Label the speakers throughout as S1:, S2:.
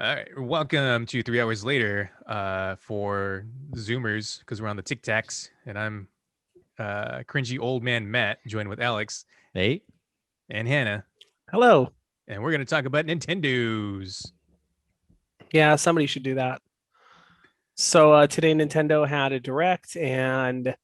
S1: All right, welcome to 3 hours later for Zoomers, because we're on the Tic Tacs, and I'm cringy old man Matt, joined with Alex.
S2: Hey.
S1: And Hannah.
S3: Hello.
S1: And we're going to talk about Nintendos.
S3: Yeah, somebody should do that. So today Nintendo had a Direct, and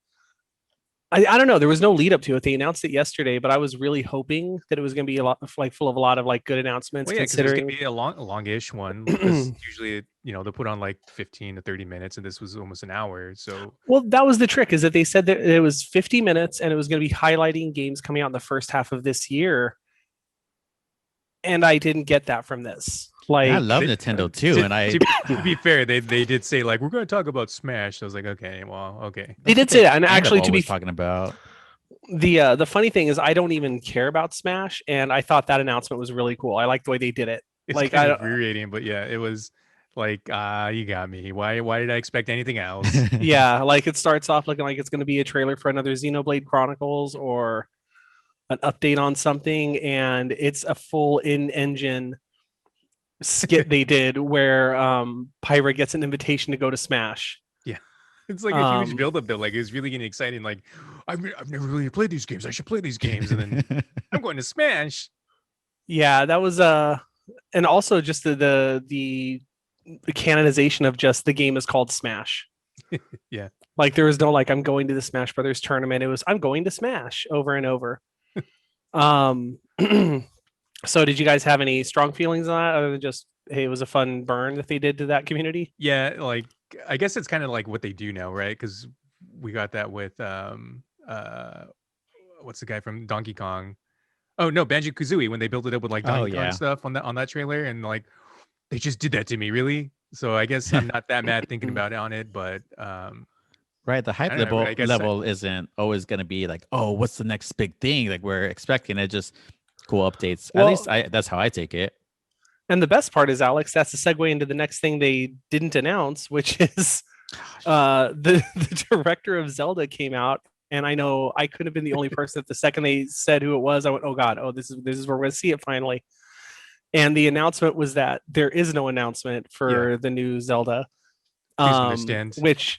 S3: I don't know. There was no lead up to it. They announced it yesterday, but I was really hoping that it was going to be a lot full of a lot of good announcements.
S1: Well, yeah,
S3: considering
S1: it's going to be a longish one, because usually they put on 15 to 30 minutes, and this was almost an hour. So
S3: well, that was the trick, is that they said that it was 50 minutes and it was going to be highlighting games coming out in the first half of this year, and I didn't get that from this.
S2: I love Nintendo too,
S1: to be fair, they did say we're going to talk about Smash. I was like, okay, well, okay.
S3: They did say that, and actually, to be
S2: talking about
S3: the funny thing is, I don't even care about Smash, and I thought that announcement was really cool. I like the way they did it.
S1: It's kind of infuriating, but yeah, it was you got me. Why did I expect anything else?
S3: Yeah, it starts off looking like it's going to be a trailer for another Xenoblade Chronicles or an update on something, and it's a full in-engine skit they did where Pyra gets an invitation to go to Smash.
S1: Yeah, it's like a huge build-up though. It was really getting exciting. I've never really played these games. I should play these games, and then I'm going to Smash.
S3: Yeah, that was and also just the canonization of just the game is called Smash.
S1: Yeah,
S3: there was no I'm going to the Smash Brothers tournament. It was I'm going to Smash over and over. So did you guys have any strong feelings on that, other than just, hey, it was a fun burn that they did to that community?
S1: Yeah, I guess it's kind of what they do now, right? Because we got that with what's the guy from Donkey Kong? Oh no, Banjo-Kazooie, when they built it up with Donkey Kong stuff on that trailer, and they just did that to me, really. So I guess I'm not that mad thinking about it, but
S2: right, the hype level isn't always going to be oh, what's the next big thing we're expecting. It just cool updates. Well, at least that's how I take it.
S3: And the best part is, Alex, that's a segue into the next thing they didn't announce, which is the director of Zelda came out, and I know I couldn't have been the only person that the second they said who it was, I went, oh god, this is where we're going to see it finally. And the announcement was that there is no announcement for the new Zelda.
S1: Please understand.
S3: Which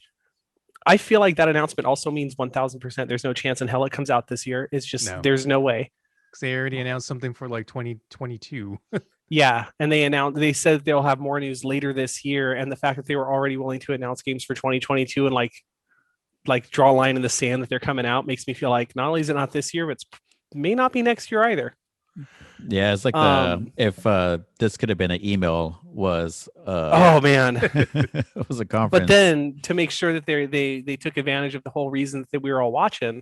S3: I feel like that announcement also means 1000% there's no chance in hell it comes out this year. It's just there's no way.
S1: They already announced something for 2022.
S3: Yeah, and they said they'll have more news later this year, and the fact that they were already willing to announce games for 2022 and draw a line in the sand that they're coming out makes me feel like not only is it not this year, but it may not be next year either.
S2: Yeah, it's if this could have been an email was
S3: oh man,
S2: it was a conference.
S3: But then to make sure that they took advantage of the whole reason that we were all watching,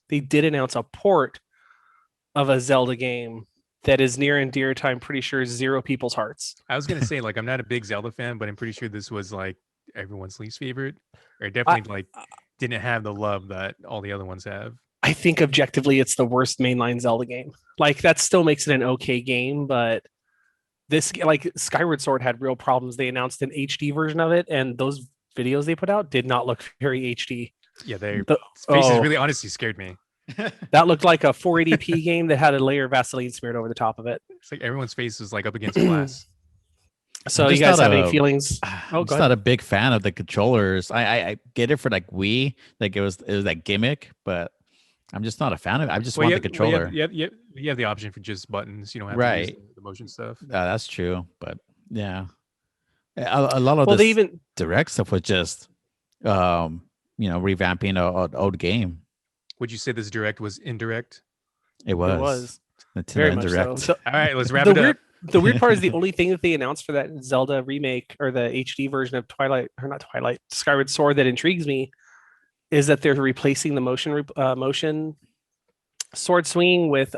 S3: they did announce a port of a Zelda game that is near and dear to, I'm pretty sure, zero people's hearts.
S1: I was gonna say I'm not a big Zelda fan, but I'm pretty sure this was everyone's least favorite, or definitely didn't have the love that all the other ones have.
S3: I think objectively it's the worst mainline Zelda game. That still makes it an okay game, but this Skyward Sword had real problems. They announced an HD version of it, and those videos they put out did not look very HD.
S1: Yeah, their faces really honestly scared me.
S3: That looked like a 480p game that had a layer of Vaseline smeared over the top of it.
S1: It's everyone's face was up against glass.
S3: So you guys have any feelings?
S2: I'm just not a big fan of the controllers. I get it for Wii, it was that gimmick, but I'm just not a fan of it. I just want the controller.
S1: You have the option for just buttons. You don't have to use the motion stuff.
S2: That's true, but yeah, a lot of direct stuff was just revamping an old game.
S1: Would you say this direct was indirect?
S2: It was.
S3: Very Indirect. Much so.
S1: All right, let's wrap it up.
S3: The weird part is the only thing that they announced for that Zelda remake or the HD version of Skyward Sword that intrigues me is that they're replacing the motion sword swinging with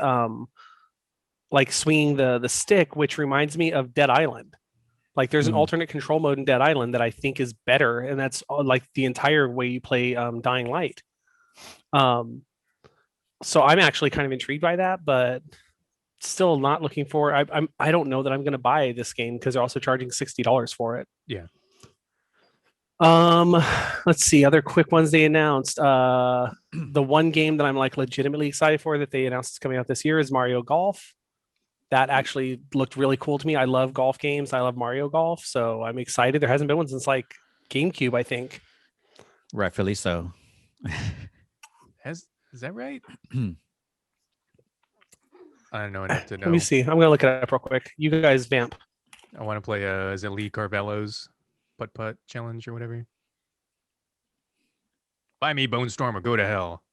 S3: swinging the stick, which reminds me of Dead Island. There's an alternate control mode in Dead Island that I think is better, and that's the entire way you play Dying Light. So I'm actually kind of intrigued by that, but still not looking for. I don't know that I'm going to buy this game because they're also charging $60 for it.
S1: Yeah.
S3: Let's see other quick ones they announced. The one game that I'm like legitimately excited for that they announced is coming out this year is Mario Golf. That actually looked really cool to me. I love golf games. I love Mario Golf, so I'm excited. There hasn't been one since like GameCube, I think.
S2: Rightfully so.
S1: Is that right? I don't know enough to know.
S3: Let me see. I'm gonna look it up real quick. You guys vamp.
S1: I want to play is it Lee Carvello's putt challenge or whatever. Buy me Bone Storm or go to hell.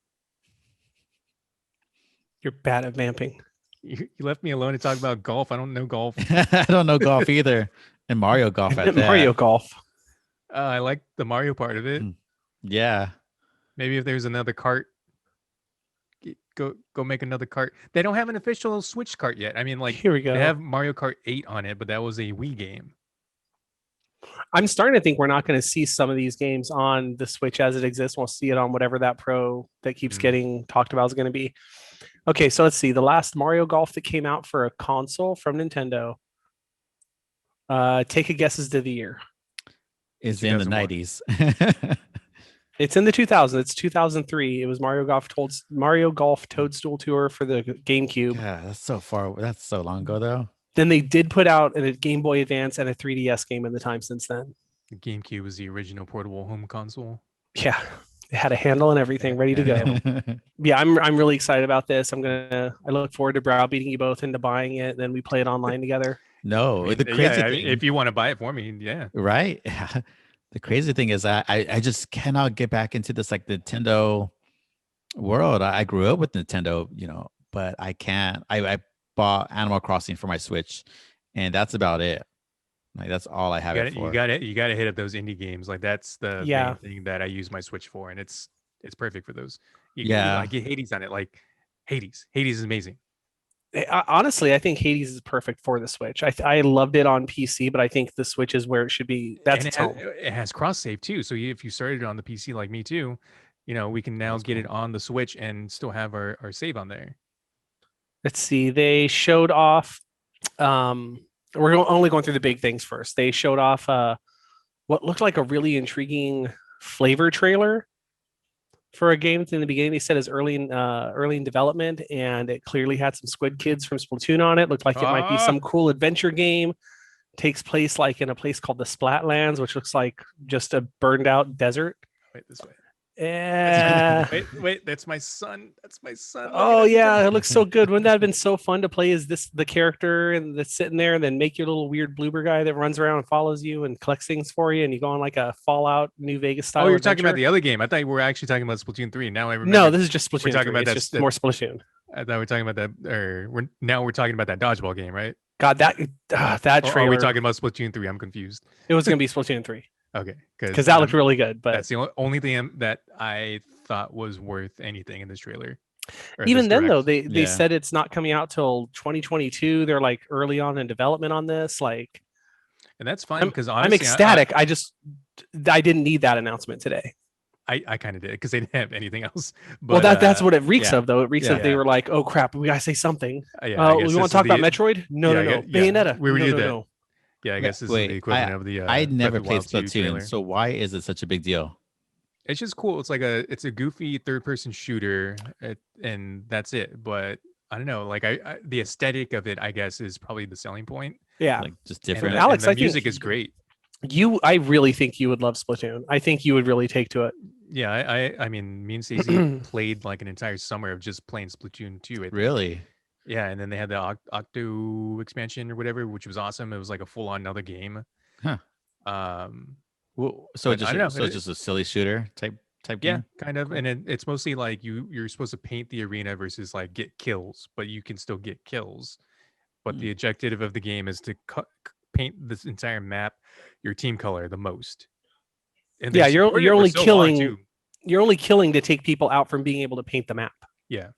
S3: You're bad at vamping.
S1: You left me alone to talk about golf. I don't know golf.
S2: I don't know golf either. And Mario Golf at that.
S3: Mario Golf.
S1: I like the Mario part of it.
S2: Yeah.
S1: Maybe if there's another cart, go make another cart. They don't have an official Switch cart yet. I mean, like,
S3: here we go.
S1: They have Mario Kart 8 on it, but that was a Wii game.
S3: I'm starting to think we're not going to see some of these games on the Switch as it exists. We'll see it on whatever that Pro that keeps getting talked about is going to be. Okay, so let's see. The last Mario Golf that came out for a console from Nintendo. Take a guess as to the year.
S2: It's in the 90s.
S3: It's in the 2000s. It's 2003. It was Mario Golf Toadstool Tour for the GameCube.
S2: Yeah, that's so far. That's so long ago, though.
S3: Then they did put out a Game Boy Advance and a 3DS game in the time since then.
S1: The GameCube was the original portable home console.
S3: Yeah, it had a handle and everything ready to go. Yeah, I'm really excited about this. I look forward to browbeating you both into buying it. Then we play it online together.
S2: No, the crazy thing,
S1: if you want to buy it for me, yeah,
S2: right. The crazy thing is I just cannot get back into this like Nintendo world. I grew up with Nintendo, but I can't. I bought Animal Crossing for my Switch, and that's about it. Like that's all I have it for.
S1: You got to hit up those indie games. Like that's the main thing that I use my Switch for, and it's perfect for those. I get Hades on it. Like Hades is amazing.
S3: Honestly, I think Hades is perfect for the Switch. I loved it on PC, but I think the Switch is where it should be.
S1: It has cross save too. So if you started it on the PC like me too, we can now get it on the Switch and still have our save on there.
S3: Let's see. They showed off. We're only going through the big things first. They showed off what looked like a really intriguing flavor trailer for a game that in the beginning they said is early in development, and it clearly had some squid kids from Splatoon on it. Looked like it might be some cool adventure game. Takes place like in a place called the Splatlands, which looks like just a burned out desert.
S1: Wait, this way.
S3: Yeah.
S1: Wait, that's my son.
S3: Oh yeah, it looks so good. Wouldn't that have been so fun to play as the character and that's sitting there, and then make your little weird bloober guy that runs around and follows you and collects things for you, and you go on like a Fallout New Vegas style.
S1: Oh, you're talking about the other game. I thought we were actually talking about Splatoon 3. Now I remember.
S3: No, this is just Splatoon.
S1: We're talking
S3: 3.
S1: about
S3: it's just more Splatoon.
S1: I thought we were talking about that, or we're talking about that dodgeball game, right?
S3: God, that trailer.
S1: Or are we talking about Splatoon 3? I'm confused.
S3: It was gonna be Splatoon 3.
S1: Okay,
S3: because that looked really good. But
S1: that's the only thing that I thought was worth anything in this trailer.
S3: Even then, though, they said it's not coming out till 2022. They're like early on in development on this, like,
S1: and that's fine because
S3: I'm ecstatic. I didn't need that announcement today.
S1: I kind of did because they didn't have anything else.
S3: But, well, that's what it reeks of, though. It reeks of they were like, "Oh crap, we gotta say something." We want to talk about Metroid? No. Bayonetta.
S1: We already did that. Yeah, I guess this is the equivalent of the.
S2: I never played Splatoon, so why is it such a big deal?
S1: It's just cool. It's like it's a goofy third-person shooter, and that's it. But I don't know, like the aesthetic of it, I guess, is probably the selling point.
S3: Yeah,
S2: like just different.
S1: And Alex, the music is great.
S3: I really think you would love Splatoon. I think you would really take to it.
S1: Yeah, I mean, me and Stacey played like an entire summer of just playing Splatoon 2.
S2: Really?
S1: Yeah, and then they had the Octo expansion or whatever, which was awesome. It was like a full-on another game.
S2: Huh.
S1: Well,
S2: so just a silly shooter type game.
S1: Yeah, kind of. And it's mostly like you're supposed to paint the arena versus like get kills, but you can still get kills. But the objective of the game is to paint this entire map your team color the most.
S3: And yeah, you're only killing. You're only killing to take people out from being able to paint the map.
S1: Yeah.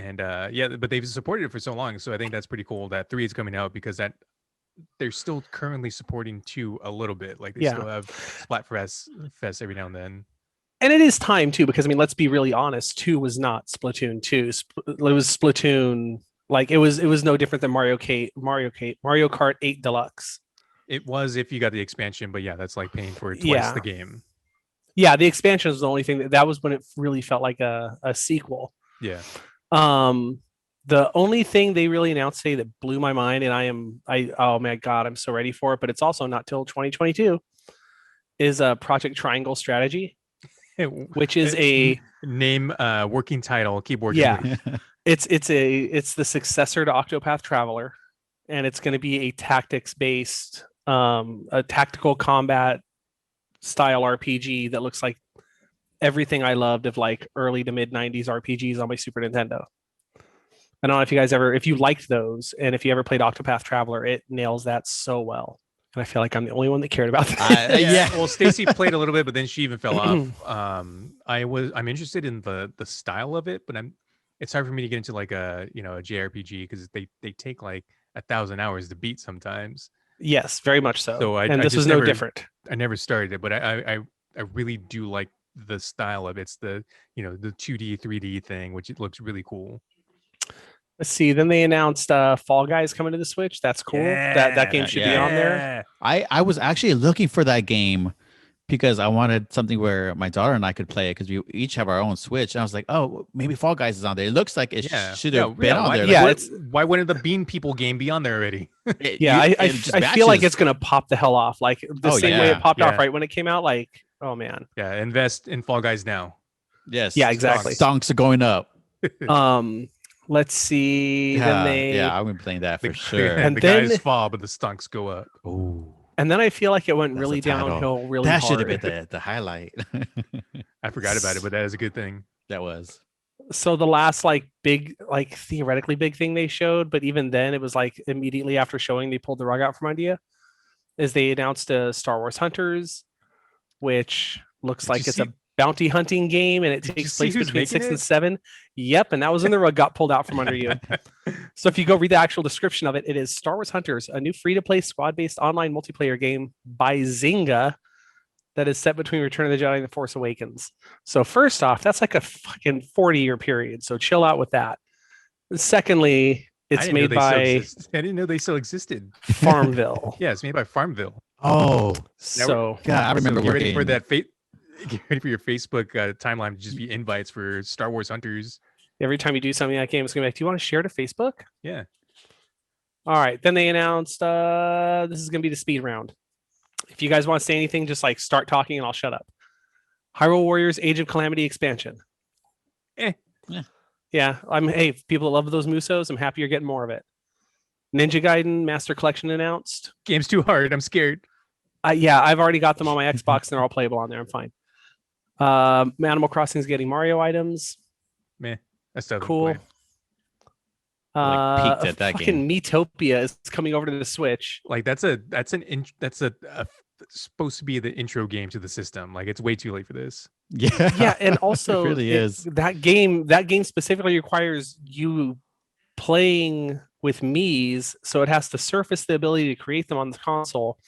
S1: And but they've supported it for so long, so I think that's pretty cool that 3 is coming out because they're still currently supporting 2 a little bit. Like they still have Splatfest every now and then.
S3: And it is time too, because I mean, let's be really honest. 2 was not Splatoon 2. It was Splatoon. Like it was no different than Mario Kart 8 Deluxe.
S1: It was if you got the expansion, but yeah, that's like paying for twice
S3: Yeah.
S1: the game.
S3: Yeah, the expansion was the only thing that was when it really felt like a sequel.
S1: Yeah.
S3: The only thing they really announced today that blew my mind, and oh my god, I'm so ready for it, but it's also not till 2022, is a Project Triangle Strategy, which is a
S1: name, working title, keyboard.
S3: Yeah. It's the successor to Octopath Traveler, and it's going to be a tactics based, a tactical combat style RPG that looks like everything I loved of like early to mid 90s RPGs on my Super Nintendo. I don't know if you guys if you liked those, and if you ever played Octopath Traveler, it nails that so well. And I feel like I'm the only one that cared about that.
S1: Yeah. Well, Stacy played a little bit, but then she even fell off. I'm interested in the style of it, but it's hard for me to get into like a JRPG because they take like 1,000 hours to beat sometimes.
S3: Yes, very much so.
S1: So
S3: and this was no different.
S1: I never started it, but I really do like the style of it. It's the the 2D 3D thing, which it looks really cool.
S3: Let's see. Then they announced Fall Guys coming to the Switch. That's cool.
S1: Yeah,
S3: that game should be on there.
S2: I was actually looking for that game because I wanted something where my daughter and I could play it because we each have our own Switch. And I was like, oh, maybe Fall Guys is on there. It looks like it should have been on there.
S3: Yeah,
S1: why wouldn't the Bean People game be on there already?
S3: I feel like it's gonna pop the hell off. Like the same way it popped off right when it came out. Like, oh man.
S1: Yeah, invest in Fall Guys now.
S2: Yes.
S3: Yeah, exactly.
S2: Stonks are going up.
S3: Let's see.
S2: I've been playing that for sure.
S1: And the guys fall, but the stonks go up.
S2: Oh.
S3: And then I feel like it went really downhill really hard.
S2: That should have been the highlight.
S1: I forgot about it, but that is a good thing.
S2: That was.
S3: So the last theoretically big thing they showed, but even then it was like immediately after showing they pulled the rug out from under you, is they announced a Star Wars Hunters, which looks like it's a bounty hunting game, and it takes place between 6 and 7. Yep, and that was when the rug got pulled out from under you. So if you go read the actual description of it, it is Star Wars Hunters, a new free-to-play squad-based online multiplayer game by Zynga that is set between Return of the Jedi and The Force Awakens. So first off, that's like a fucking 40-year period, so chill out with that. Secondly, it's made by...
S1: I didn't know they still existed.
S3: Farmville.
S1: Yeah, it's made by Farmville.
S2: Oh,
S3: so...
S2: God, I remember
S1: get ready for that Get ready for your Facebook timeline to just be invites for Star Wars Hunters.
S3: Every time you do something in that game, it's gonna be like, do you want to share to Facebook?
S1: Yeah.
S3: All right. Then they announced this is gonna be the speed round. If you guys want to say anything, just like start talking and I'll shut up. Hyrule Warriors Age of Calamity expansion. Yeah. Hey, people that love those Musos, I'm happy you're getting more of it. Ninja Gaiden Master Collection announced.
S1: Game's too hard. I'm scared.
S3: Yeah, I've already got them on my Xbox and they're all playable on there. I'm fine. Animal Crossing is getting Mario items.
S1: Meh, that's
S3: cool.
S2: Peaked at that
S3: fucking game. Miitopia is coming over to the Switch.
S1: Like that's supposed to be the intro game to the system. Like it's way too late for this.
S3: Yeah, and also
S2: it really is.
S3: That game specifically requires you playing with Miis, so it has to surface the ability to create them on the console.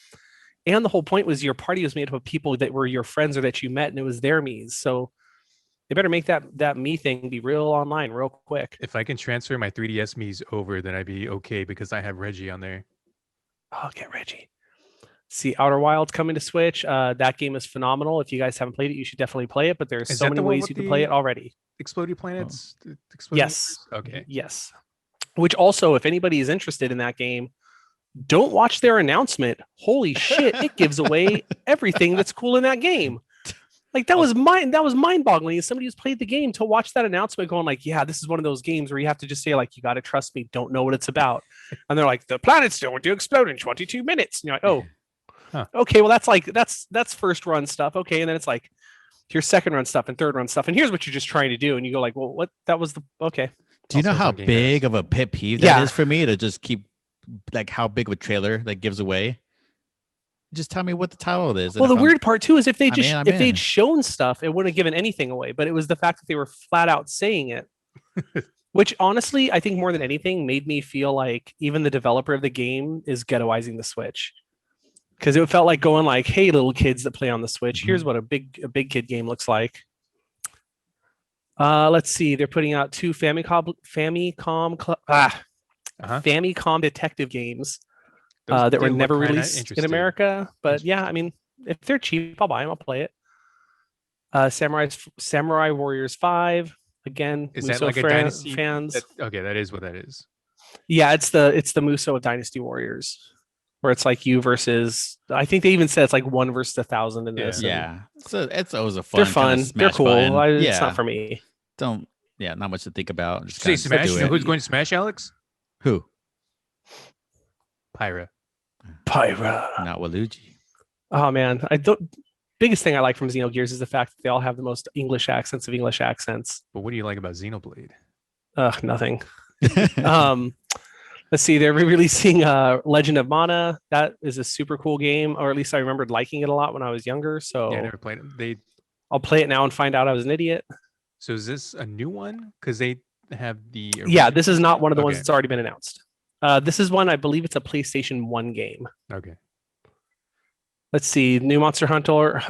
S3: And the whole point was your party was made up of people that were your friends or that you met, and it was their Miis. So they better make that Mii thing be real online real quick.
S1: If I can transfer my 3DS Miis over, then I'd be okay because I have Reggie on there.
S3: I'll get Reggie. See, Outer Wilds coming to Switch. That game is phenomenal. If you guys haven't played it, you should definitely play it. But there's so many ways you can play it already.
S1: Exploding Planets?
S3: Yes.
S1: Okay.
S3: Yes. Which also, if anybody is interested in that game, don't watch their announcement. Holy shit, it gives away everything that's cool in that game. Like that was mind-boggling as somebody who's played the game to watch that announcement going like, yeah, this is one of those games where you have to just say like, you got to trust me, don't know what it's about. And they're like, the planet's going to explode in 22 minutes. And you're like, oh, okay, well that's first run stuff. Okay. And then it's like, here's second run stuff and third run stuff. And here's what you're just trying to do. And you go like, well, what, that was okay.
S2: Do you know how big of a pet peeve that is for me to just keep like how big of a trailer that gives away? Just tell me what the title is.
S3: Well, the weird part too is if they'd shown stuff, it wouldn't have given anything away. But it was the fact that they were flat out saying it, which honestly, I think more than anything made me feel like even the developer of the game is ghettoizing the Switch. because it felt like going like, hey, little kids that play on the Switch, here's
S2: Mhm.
S3: what a big kid game looks like. Let's see. They're putting out 2 Famicom detective games that were
S1: they look
S3: never
S1: kinda
S3: released in
S1: interesting.
S3: America. But yeah, I mean, if they're cheap, I'll buy them. I'll play it. Samurai Warriors 5. Again,
S1: Is that
S3: Muso
S1: like a dynasty?
S3: fans.
S1: Okay, that is what that is.
S3: Yeah, it's the Muso Dynasty Warriors, where it's like you versus. I think they even said it's like 1 versus 1,000 in this.
S1: Yeah.
S2: Yeah. So it's always a
S3: They're
S2: fun kind
S3: fun.
S2: of
S3: They're
S2: smash
S3: cool.
S2: button.
S3: It's not
S2: Yeah.
S3: for me.
S2: Not much to think about. Just
S1: Say
S2: kinda
S1: Smash.
S2: do
S1: You know
S2: it.
S1: who's going to Smash, Alex?
S2: Who?
S1: Pyra.
S3: Pyra.
S2: Not Waluigi.
S3: Oh man, I don't. Biggest thing I like from Xenogears is the fact that they all have the most English accents of English accents.
S1: But what do you like about Xenoblade?
S3: Nothing. Let's see. They're re-releasing Legend of Mana. That is a super cool game, or at least I remembered liking it a lot when I was younger. So
S1: Yeah, I never played it.
S3: I'll play it now and find out I was an idiot.
S1: So is this a new one? Because they have the
S3: Yeah, this is not one of the ones
S1: Okay.
S3: that's already been announced. This is one I believe it's a PlayStation 1 game.
S1: Okay.
S3: Let's see, new Monster Hunter,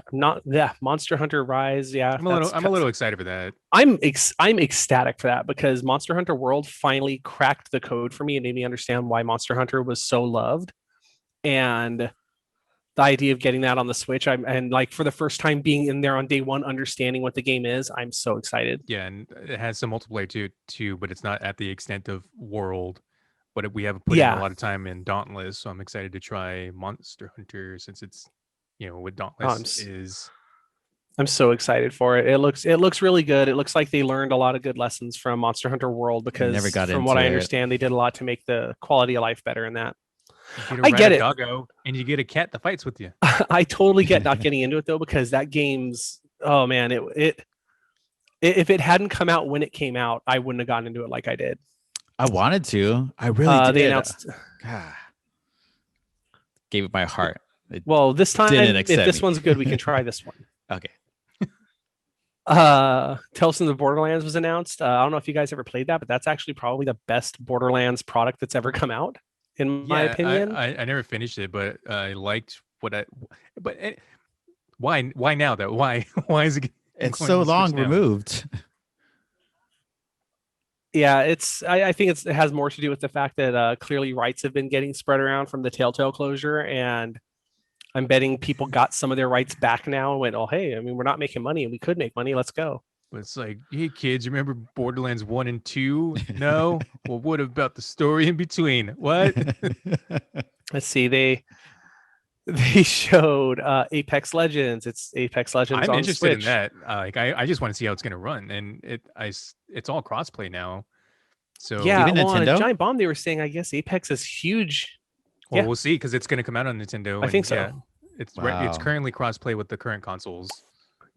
S3: Monster Hunter Rise. Yeah,
S1: I'm a little excited for that.
S3: I'm ecstatic for that because Monster Hunter World finally cracked the code for me and made me understand why Monster Hunter was so loved, and the idea of getting that on the Switch, and like for the first time being in there on day one, understanding what the game is, I'm so excited.
S1: Yeah, and it has some multiplayer too, but it's not at the extent of World. But we have put in a lot of time in Dauntless, so I'm excited to try Monster Hunter since it's, what Dauntless is.
S3: I'm so excited for it. It looks really good. It looks like they learned a lot of good lessons from Monster Hunter World because
S2: Never got
S3: from what I
S2: into it.
S3: understand, they did a lot to make the quality of life better in that.
S1: I
S3: get it.
S1: Doggo, and you get a cat that fights with you.
S3: I totally get not getting into it though, because that game's oh man, it if it hadn't come out when it came out, I wouldn't have gotten into it like I did.
S2: I wanted to. I really did.
S3: They announced.
S2: God. Gave it my heart. It
S3: Well, this time,
S2: didn't
S3: if
S2: accept
S3: this
S2: me.
S3: one's good, we can try this one.
S2: Okay.
S3: Tales from the Borderlands was announced. I don't know if you guys ever played that, but that's actually probably the best Borderlands product that's ever come out, in my opinion.
S1: I never finished it, but I liked what I. But why now though? Why is it?
S2: It's
S1: going
S2: so
S1: to the
S2: long
S1: Switch now?
S2: removed.
S3: Yeah, I think it has more to do with the fact that clearly rights have been getting spread around from the Telltale closure, and I'm betting people got some of their rights back now and went, oh hey, I mean we're not making money and we could make money, let's go.
S1: But it's like, hey kids, remember Borderlands 1 and 2? No? Well, what about the story in between? What?
S3: Let's see, they showed Apex Legends. It's Apex Legends
S1: I'm
S3: on
S1: interested in
S3: Switch.
S1: that. I just want to see how it's gonna run, and it's all crossplay now. So
S3: Yeah,
S2: Even
S3: well, on
S2: Nintendo?
S3: Giant Bomb they were saying I guess Apex is huge.
S1: well,
S3: yeah.
S1: we'll see because it's gonna come out on Nintendo.
S3: I think so.
S1: Yeah, it's
S2: Wow.
S1: currently crossplay with the current consoles.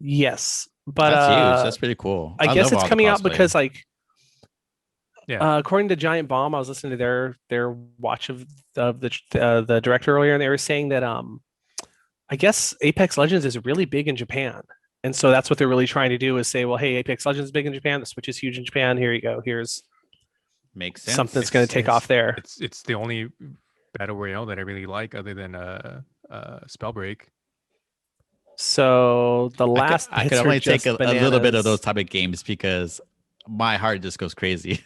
S3: Yes, but
S2: That's huge. That's pretty cool.
S3: I guess
S2: love
S3: it's
S2: all the
S3: coming out
S2: crossplay.
S3: because like
S1: Yeah.
S3: according to Giant Bomb, I was listening to their watch of the director earlier, and they were saying that I guess Apex Legends is really big in Japan, and so that's what they're really trying to do is say, well, hey, Apex Legends is big in Japan, the Switch is huge in Japan. Here you go. Here's
S2: Makes sense.
S3: something that's going to take
S1: It's-
S3: off there.
S1: It's the only battle royale that I really like, other than Spellbreak.
S3: So the
S2: I could-
S3: last
S2: I
S3: bits
S2: could
S3: are
S2: only take
S3: just
S2: a little bit of
S3: bananas.
S2: those type of games because my heart just goes crazy.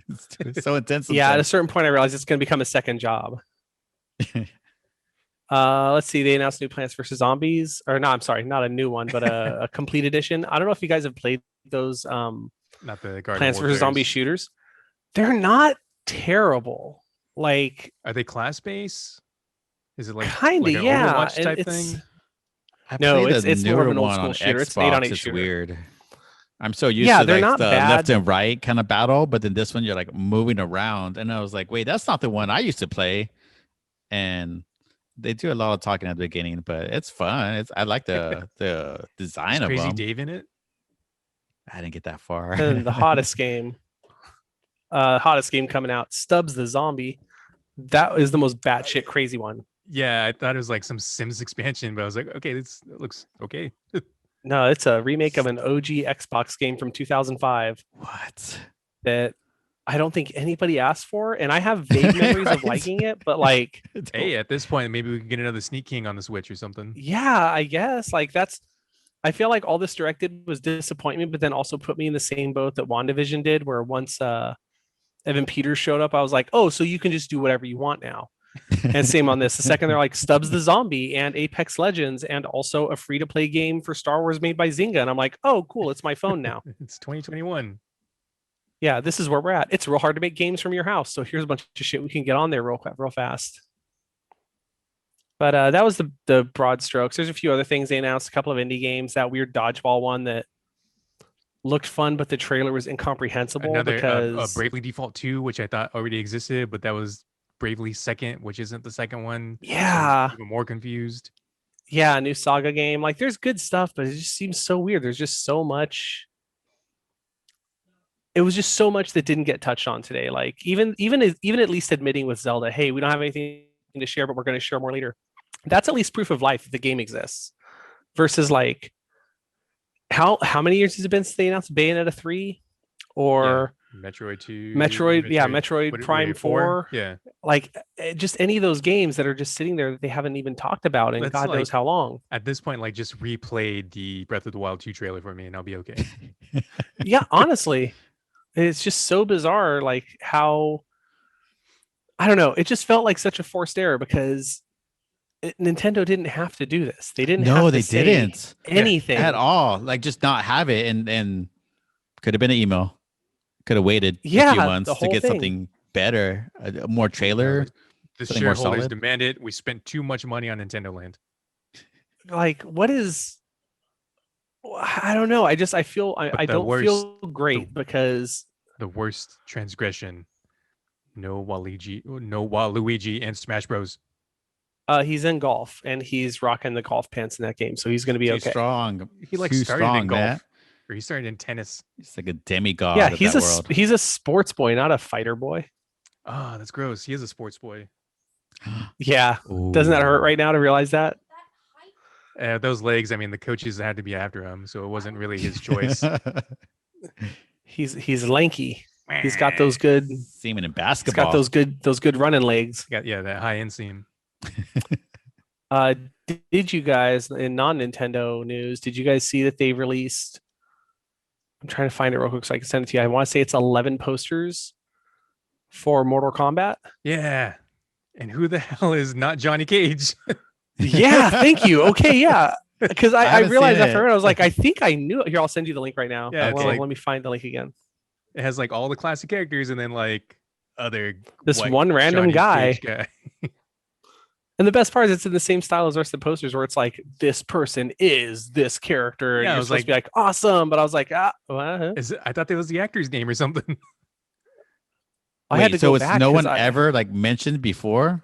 S2: It's so intense.
S3: Yeah, at a
S2: sometimes.
S3: certain point, I realized it's going to become a second job. Let's see. They announced new Plants vs Zombies, or no, I'm sorry, not a new one, but a complete edition. I don't know if you guys have played those
S1: Not the Garden
S3: Plants vs Zombie
S1: Warfares.
S3: shooters. They're not terrible. Like
S1: Are they class based? Is it like
S3: Kinda,
S1: like an
S3: yeah,
S1: Overwatch
S3: and
S1: type
S3: it's-
S1: thing?
S2: I
S3: No,
S2: played
S3: it's more of
S2: newer
S3: an old
S2: one
S3: school
S2: on
S3: shooter. It's an 8 on 8
S2: Xbox. It's
S3: shooter.
S2: weird. I'm so used
S3: Yeah,
S2: to
S3: they're
S2: like
S3: not
S2: the
S3: bad.
S2: left and right kind of battle, but then this one you're like moving around, and I was like, wait, that's not the one I used to play. And they do a lot of talking at the beginning, but it's fun. I like the design
S1: Is
S2: of
S1: Crazy
S2: them.
S1: Dave in it?
S2: I didn't get that far.
S3: And the hottest game coming out, Stubs the Zombie. That is the most batshit crazy one.
S1: Yeah, I thought it was like some Sims expansion, but I was like, okay, this looks okay.
S3: No, it's a remake of an OG Xbox game from 2005
S2: What?
S3: that I don't think anybody asked for, and I have vague memories of
S2: Right.
S3: liking it, but like,
S1: Hey, at this point, maybe we can get another Sneak King on the Switch or something.
S3: yeah, I guess like that's. I feel like all this directed was disappointment, but then also put me in the same boat that WandaVision did, where once Evan Peters showed up, I was like, oh, so you can just do whatever you want now. And same on this. The second they're like Stubbs the Zombie and Apex Legends and also a free to play game for Star Wars made by Zynga. And I'm like, oh, cool. It's my phone now.
S1: It's 2021.
S3: Yeah, this is where we're at. It's real hard to make games from your house. So here's a bunch of shit we can get on there real fast. But that was the broad strokes. There's a few other things they announced, a couple of indie games, that weird dodgeball one that looked fun, but the trailer was incomprehensible
S1: Another
S3: because
S1: Bravely Default 2, which I thought already existed, but that was Bravely Second, which isn't the second one.
S3: yeah.
S1: So I'm even more confused.
S3: Yeah, a new Saga game. Like there's good stuff, but it just seems so weird. There's just so much. It was just so much that didn't get touched on today. Like even at least admitting with Zelda, hey, we don't have anything to share, but we're going to share more later. That's at least proof of life that the game exists. Versus like how many years has it been since they announced Bayonetta 3 or
S1: Metroid 2,
S3: Metroid Prime 4.
S1: Yeah,
S3: Like just any of those games that are just sitting there that they haven't even talked about in
S1: That's
S3: God knows
S1: like-
S3: how long.
S1: at this point, like just replay the Breath of the Wild 2 trailer for me, and I'll be okay.
S3: Yeah, honestly, it's just so bizarre. Like how I don't know. It just felt like such a forced error because Nintendo didn't have to do this. They didn't.
S2: No,
S3: have to
S2: they
S3: say
S2: didn't.
S3: anything
S2: at all. Like just not have it, and could have been an email. Could have waited a
S3: Yeah,
S2: few
S3: the
S2: months to
S3: whole
S2: get
S3: thing.
S2: something better, a more trailer.
S1: The
S2: Something more
S1: shareholders
S2: solid?
S1: demand it. We spent too much money on Nintendo Land.
S3: Like what is? I don't know. I feel
S1: But
S3: I
S1: the
S3: don't
S1: worst-
S3: feel great because
S1: The worst transgression. No Waluigi and Smash Bros.
S3: he's in golf and he's rocking the golf pants in that game, so he's going to be
S2: Too
S3: okay.
S2: strong.
S1: He like
S2: Too
S1: started in
S2: strong,
S1: golf,
S2: Matt.
S1: or he started in tennis.
S2: He's like a demigod.
S3: Yeah,
S2: of
S3: he's
S2: that
S3: a
S2: world.
S3: he's a sports boy, not a fighter boy.
S1: Ah, that's gross. He is a sports boy.
S3: Yeah, doesn't that hurt
S2: Ooh.
S3: right now to realize that?
S1: Those legs. I mean, the coaches had to be after him, so it wasn't really his choice.
S3: He's lanky. He's got those good.
S2: Seaman in
S3: He's
S2: basketball.
S3: got those good running legs.
S1: Got that high inseam.
S3: Did you guys in non-Nintendo news? Did you guys see that they released? I'm trying to find it real quick so I can send it to you. I want to say it's 11 posters for Mortal Kombat.
S1: Yeah. And who the hell is not Johnny Cage?
S3: Yeah, thank you. Okay, yeah. Because I
S2: haven't
S3: realized
S2: seen
S3: after
S2: it.
S3: I was like, I think I knew it. Here, I'll send you the link right now.
S1: Yeah, it's
S3: Well,
S1: like-
S3: let me find the link again.
S1: It has like all the classic characters and then like other
S3: This
S1: white
S3: one random
S1: Johnny Cage guy.
S3: And the best part is it's in the same style as the rest of the posters where it's like, this person is this character.
S1: Yeah,
S3: And
S1: I
S3: you're
S1: was
S3: supposed to be like, awesome. But I was like, I
S1: I thought that was the actor's name or something.
S3: had to
S2: Wait, so
S3: go
S2: it's
S3: back
S2: no
S3: 'cause
S2: one ever like mentioned before,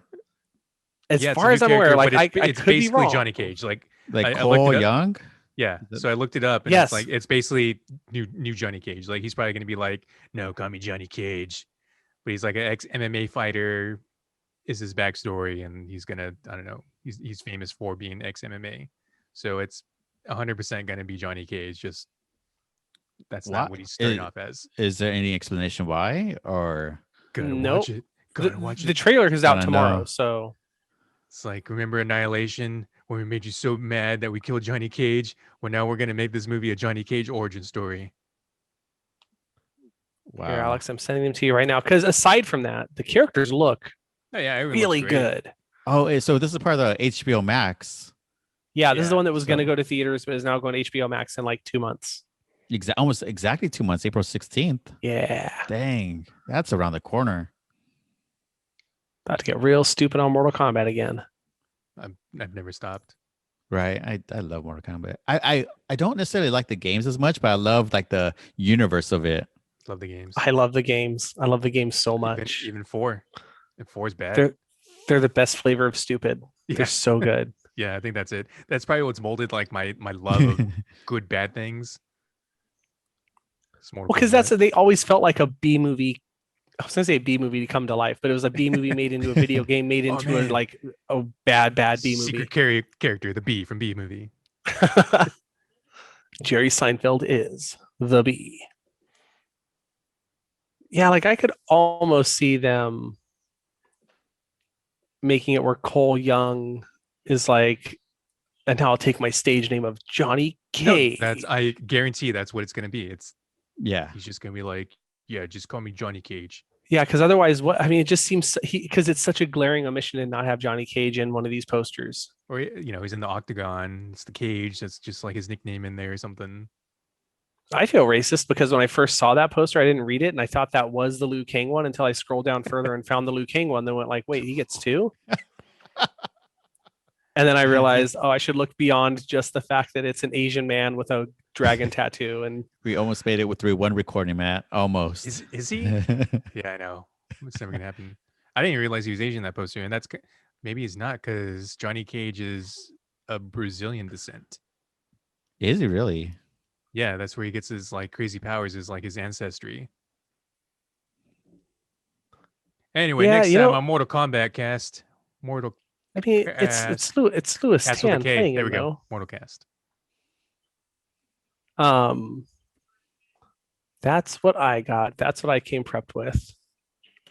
S3: as
S1: Yeah, it's a
S3: far
S1: new
S3: as I'm
S1: character,
S3: aware, like
S1: but
S3: I
S1: it's
S3: could be
S1: basically
S3: wrong.
S1: Johnny Cage. Like
S2: like
S1: I looked
S2: Cole
S1: it up.
S2: Young.
S1: yeah.
S2: Is it-
S1: So I looked it up and
S3: Yes.
S1: it's like it's basically new Johnny Cage. Like he's probably gonna be like, no, call me Johnny Cage. But he's like an ex MMA fighter is his backstory, and he's gonna I don't know, he's famous for being ex MMA. So it's 100% gonna be Johnny Cage, just that's
S2: Why-
S1: not what he's starting
S2: it-
S1: off as.
S2: Is there any explanation why, or
S1: Gotta
S3: Nope.
S1: watch it. Gotta watch
S3: The
S1: it.
S3: trailer comes out
S2: Gotta
S3: tomorrow.
S2: know.
S3: So
S1: It's like, remember Annihilation when we made you so mad that we killed Johnny Cage? Well, now we're gonna make this movie a Johnny Cage origin story.
S2: wow?
S3: here, Alex, I'm sending them to you right now. Because aside from that, the characters look
S1: Oh yeah, everyone looks
S3: really
S1: great.
S3: good.
S2: Oh, so this is part of the HBO Max.
S3: Yeah, this is the
S1: Yeah,
S3: one that was going to
S2: so-
S3: go to theaters, but is now going to HBO Max in like 2 months.
S2: Almost exactly 2 months, April 16th.
S3: Yeah.
S2: Dang, that's around the corner.
S3: About to get real stupid on Mortal Kombat again.
S1: I've never stopped.
S2: Right. I love Mortal Kombat. I don't necessarily like the games as much, but I love like the universe of it.
S1: Love the games.
S3: I love the games. I love the games so much.
S1: Even 4. And 4 is bad.
S3: They're the best flavor of stupid.
S1: yeah.
S3: They're so good.
S1: Yeah, I think that's it. That's probably what's molded like my love of good bad things. It's Mortal
S3: Well, because
S1: Kombat.
S3: they always felt like a B movie. I was gonna say a B movie to come to life, but it was a B movie made into a video game, made
S1: Oh,
S3: into a
S1: man.
S3: like a bad B movie.
S1: Secret character, the B from B movie.
S3: Jerry Seinfeld is the B. Yeah, like I could almost see them making it where Cole Young is like, and now I'll take my stage name of Johnny
S1: No,
S3: K.
S1: I guarantee that's what it's gonna be.
S2: Yeah.
S1: He's just gonna be like, yeah, just call me Johnny Cage.
S3: Yeah, because otherwise, what I mean, it just seems because it's such a glaring omission to not have Johnny Cage in one of these posters.
S1: Or he's in the octagon. It's the cage. That's just like his nickname in there or something.
S3: I feel racist because when I first saw that poster, I didn't read it, and I thought that was the Liu Kang one until I scrolled down further and found the Liu Kang one. Then went like, wait, he gets two. And then I realized, oh, I should look beyond just the fact that it's an Asian man with a dragon tattoo. And
S2: We almost made it with 3-1 recording, Matt. Almost.
S1: Is he? Yeah, I know. It's never gonna happen. I didn't even realize he was Asian in that poster, and that's maybe he's not because Johnny Cage is of Brazilian descent.
S2: Is he really?
S1: Yeah, that's where he gets his like crazy powers. Is like his ancestry. Anyway,
S3: Yeah,
S1: next
S3: you
S1: time
S3: know-
S1: on Mortal Kombat cast, Mortal
S3: I mean, it's Louis
S1: Cast with a
S3: Tan
S1: K.
S3: playing
S1: There
S3: him
S1: we go.
S3: though.
S1: Mortal Cast.
S3: That's what I got. That's what I came prepped with.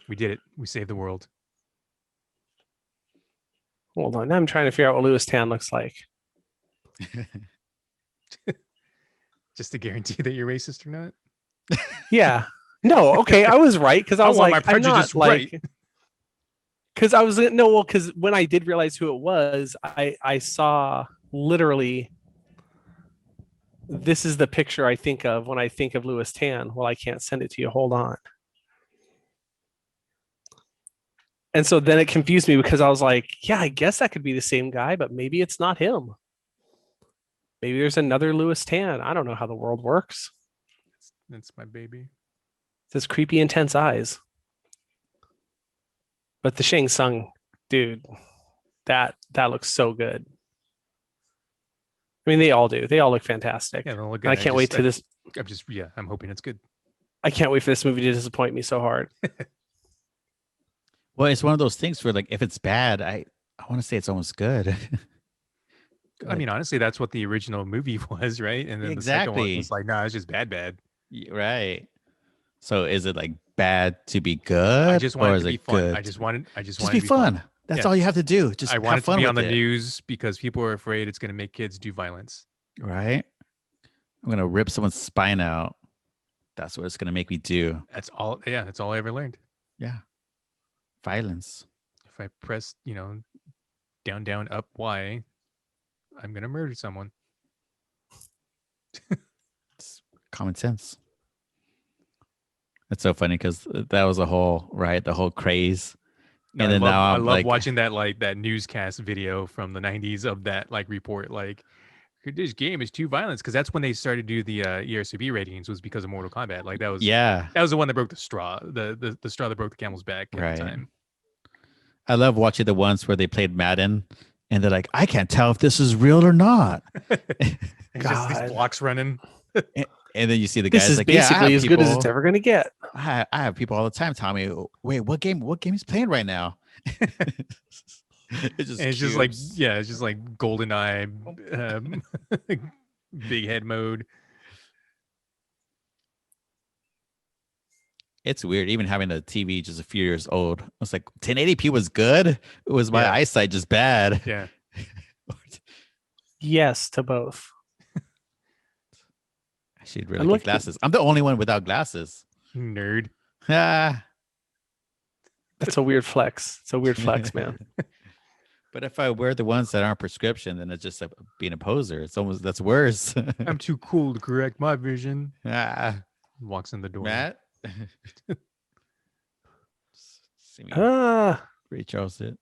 S1: We did it. We saved the world.
S3: Hold on, now I'm trying to figure out what Louis Tan looks like.
S1: Just to guarantee that you're racist or not.
S3: Yeah. No, okay, I was right because I
S1: I
S3: was
S1: want
S3: like,
S1: my
S3: I'm not
S1: prejudice right.
S3: like, because I was no, well, because when I did realize who it was, I saw literally. This is the picture I think of when I think of Louis Tan. Well, I can't send it to you. Hold on. And so then it confused me because I was like, yeah, I guess that could be the same guy, but maybe it's not him. Maybe there's another Louis Tan. I don't know how the world works.
S1: That's my baby.
S3: It's his creepy, intense eyes. But the Shang Tsung, dude, that looks so good. I mean, they all do. They all look fantastic.
S1: Yeah, look
S3: And I can't wait to this.
S1: I'm hoping it's good.
S3: I can't wait for this movie to disappoint me so hard.
S2: Well, it's one of those things where, like, if it's bad, I want to say it's almost good.
S1: I mean, honestly, that's what the original movie was, right? And then the second one
S2: Exactly.
S1: was like, nah, it's just bad.
S2: Right. So is it like bad to be good?
S1: I just want
S2: or
S1: it
S2: is
S1: to be
S2: it
S1: fun.
S2: good?
S1: I just want it
S2: Just
S1: to
S2: be fun. That's
S1: Yeah.
S2: all you have to do. Just
S1: I
S2: have
S1: want it
S2: fun
S1: to be
S2: with
S1: on the
S2: it.
S1: news because people are afraid it's going to make kids do violence.
S2: Right? I'm gonna rip someone's spine out. That's what it's gonna make me do.
S1: That's all. Yeah, that's all I ever learned.
S2: Yeah. Violence.
S1: If I press, down, up, Y, I'm going to murder someone.
S2: It's common sense. It's so funny because that was the whole craze.
S1: No,
S2: And then now
S1: I
S2: I'm
S1: love
S2: like-
S1: watching that newscast video from the 90s of that report this game is too violent because that's when they started to do the ERCB ratings was because of Mortal Kombat. Like that was the one that broke the straw, the straw that broke the camel's back at
S2: Right.
S1: the time.
S2: I love watching the ones where they played Madden and they're like, I can't tell if this is real or not.
S1: It's just these
S3: God.
S1: blocks running.
S2: And then you see the
S3: This
S2: guys
S3: is
S2: like, yeah, I
S3: basically
S2: have
S3: as good as it's
S2: people-
S3: ever going to get.
S2: I have people all the time telling me, wait, what game is playing right now? It's just
S1: like,
S2: cubes.
S1: yeah, it's just like GoldenEye, big head mode.
S2: It's weird, even having a TV just a few years old. I was like, 1080p was good. It was my
S1: Yeah.
S2: eyesight just bad.
S1: Yeah.
S3: Yes to both.
S2: I should really
S3: I'm
S2: get
S3: looking-
S2: glasses. I'm the only one without glasses.
S1: Nerd.
S2: Ah.
S3: That's a weird flex. It's a weird flex, man.
S2: But if I wear the ones that aren't prescription, then it's just like being a poser. That's worse.
S1: I'm too cool to correct my vision.
S2: Ah,
S1: Walks in the door.
S2: Matt. See me,
S3: Ah,
S2: Ray Charles it.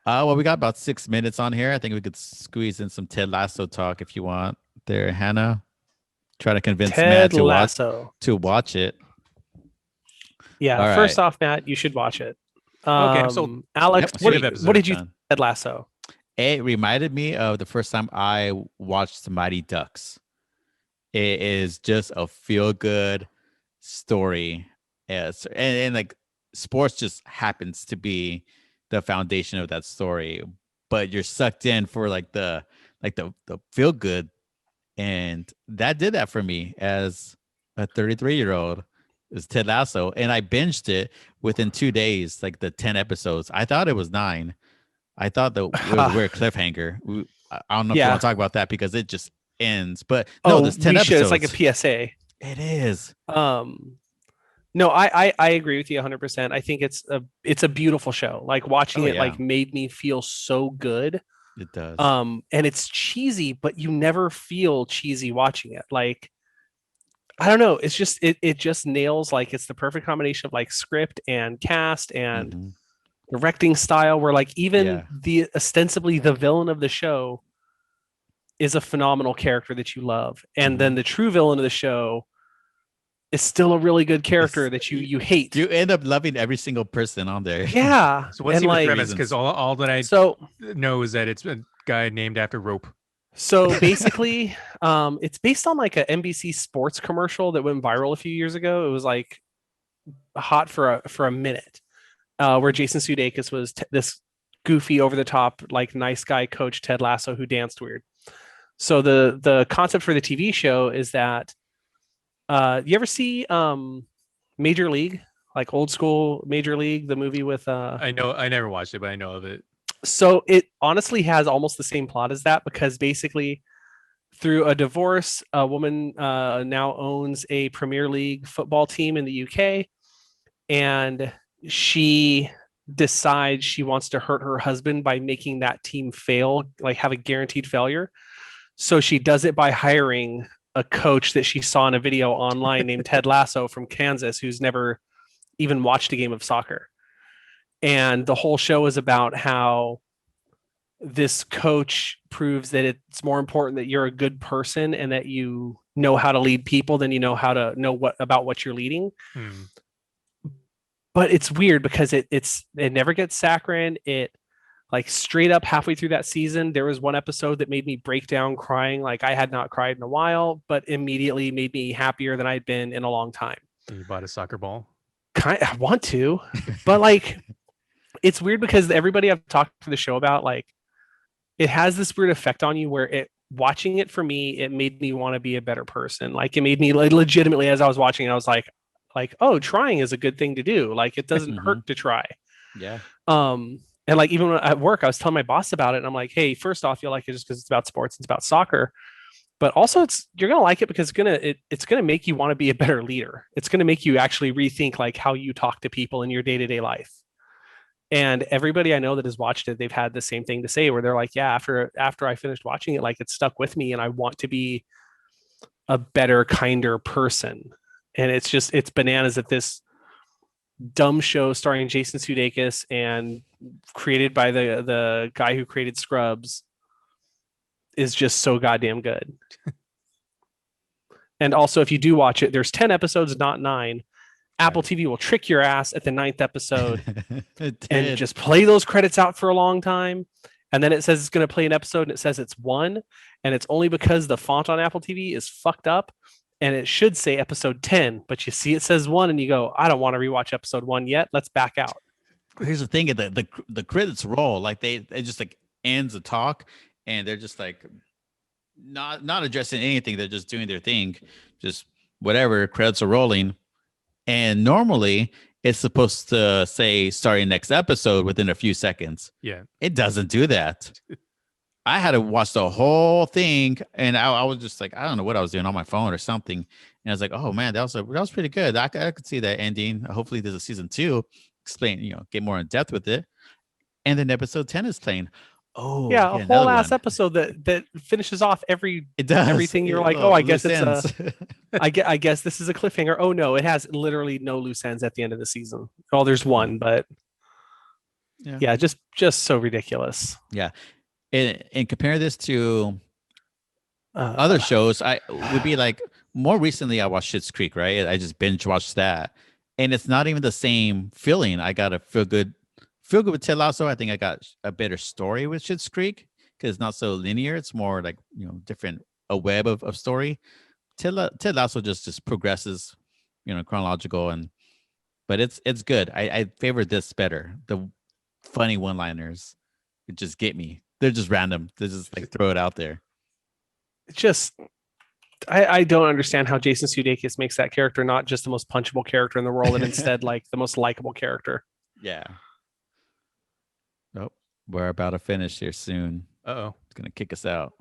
S2: Well, we got about 6 minutes on here. I think we could squeeze in some Ted Lasso talk if you want. There, Hannah. Try to convince Matt
S3: Ted
S2: to
S3: Lasso.
S2: watch it.
S3: Yeah.
S2: All
S3: First
S2: right.
S3: off, Matt, you should watch it.
S1: Okay, so-
S3: Alex,
S2: Yep,
S3: what,
S2: should
S3: did,
S2: have
S3: what did you
S2: done.
S3: think of Ted Lasso?
S2: It reminded me of the first time I watched Mighty Ducks. It is just a feel-good story. Yes, and like sports just happens to be the foundation of that story, but you're sucked in for the feel good, and that did that for me as a 33-year-old is Ted Lasso, and I binged it within 2 days, like the 10 episodes. I thought it was 9. I thought that it was a weird cliffhanger. I don't know if you
S3: Yeah.
S2: want to talk about that because it just ends. But no,
S3: Oh,
S2: there's 10
S3: we should. It's
S2: episodes.
S3: like a PSA.
S2: It is.
S3: No, I agree with you 100%. I think it's a beautiful show. Like watching it like made me feel so good.
S2: It does.
S3: And it's cheesy, but you never feel cheesy watching it. Like I don't know, it's just it just nails, like it's the perfect combination of like script and cast and directing style, where like even the ostensibly the villain of the show is a phenomenal character that you love, and then the true villain of the show is still a really good character that you hate.
S2: You end up loving every single person on there.
S3: Yeah.
S1: So what's the premise? Because all that I know is that it's a guy named after rope.
S3: So basically, it's based on like a NBC sports commercial that went viral a few years ago. It was like hot for a minute, where Jason Sudeikis was this goofy, over the top, like nice guy coach Ted Lasso who danced weird. So the concept for the TV show is that you ever see Major League, like old school Major League, the movie with
S1: I know, I never watched it, but I know of it.
S3: So it honestly has almost the same plot as that, because basically through a divorce, a woman now owns a Premier League football team in the UK, and she decides she wants to hurt her husband by making that team fail, like have a guaranteed failure. So she does it by hiring a coach that she saw in a video online named Ted Lasso from Kansas, who's never even watched a game of soccer. And the whole show is about how this coach proves that it's more important that you're a good person and that you know how to lead people than you know how to know what you're leading. But it's weird because it never gets saccharine. It, like, straight up halfway through that season, there was one episode that made me break down crying. Like I had not cried in a while, but immediately made me happier than I'd been in a long time.
S1: You bought a soccer ball?
S3: I want to, but like, it's weird because everybody I've talked to the show about, like, it has this weird effect on you where watching it, for me, it made me want to be a better person. Like it made me, like, legitimately, as I was watching, I was like, oh, trying is a good thing to do. Like it doesn't hurt to try.
S2: Yeah.
S3: And like, even at work, I was telling my boss about it, and I'm like, hey, first off, you'll like it just because it's about sports, it's about soccer. But also you're going to like it because it's going to make you want to be a better leader. It's going to make you actually rethink like how you talk to people in your day-to-day life. And everybody I know that has watched it, they've had the same thing to say, where they're like, yeah, after I finished watching it, like it stuck with me and I want to be a better, kinder person. And it's bananas that this dumb show starring Jason Sudeikis and created by the guy who created Scrubs is just so goddamn good. And also, if you do watch it, there's 10 episodes, not 9. Apple TV will trick your ass at the 9th episode and just play those credits out for a long time. And then it says it's going to play an episode and it says it's 1. And it's only because the font on Apple TV is fucked up. And it should say episode 10, but you see it says 1 and you go, I don't want to rewatch episode 1 yet. Let's back out.
S2: Here's the thing: the credits roll, like they just like ends the talk, and they're just like not addressing anything. They're just doing their thing, just whatever. Credits are rolling, and normally it's supposed to say starting next episode within a few seconds.
S1: Yeah,
S2: it doesn't do that. I had to watch the whole thing, and I was just like, I don't know what I was doing on my phone or something, and I was like, oh man, that was pretty good. I could see that ending. Hopefully, there's a season 2. Explain, get more in depth with it. And then episode 10 is playing. Oh
S3: yeah, a whole ass episode that finishes off everything. You're like, oh, I guess it's I guess this is a cliffhanger. Oh no, it has literally no loose ends at the end of the season. Oh, there's one, but yeah, just so ridiculous.
S2: Yeah, and compare this to other shows. I would be like, more recently I watched Schitt's Creek, right? I just binge watched that. And it's not even the same feeling. I got a feel good with Ted Lasso. I think I got a better story with Schitt's Creek because it's not so linear. It's more like, different, a web of story. Ted Lasso just progresses, chronological, but it's good. I favor this better. The funny one-liners, it just get me. They're just random. They just like throw it out there.
S3: Just I don't understand how Jason Sudeikis makes that character not just the most punchable character in the world, and instead like the most likable character.
S2: Yeah. Oh, we're about to finish here soon.
S1: Uh-oh.
S2: It's gonna kick us out.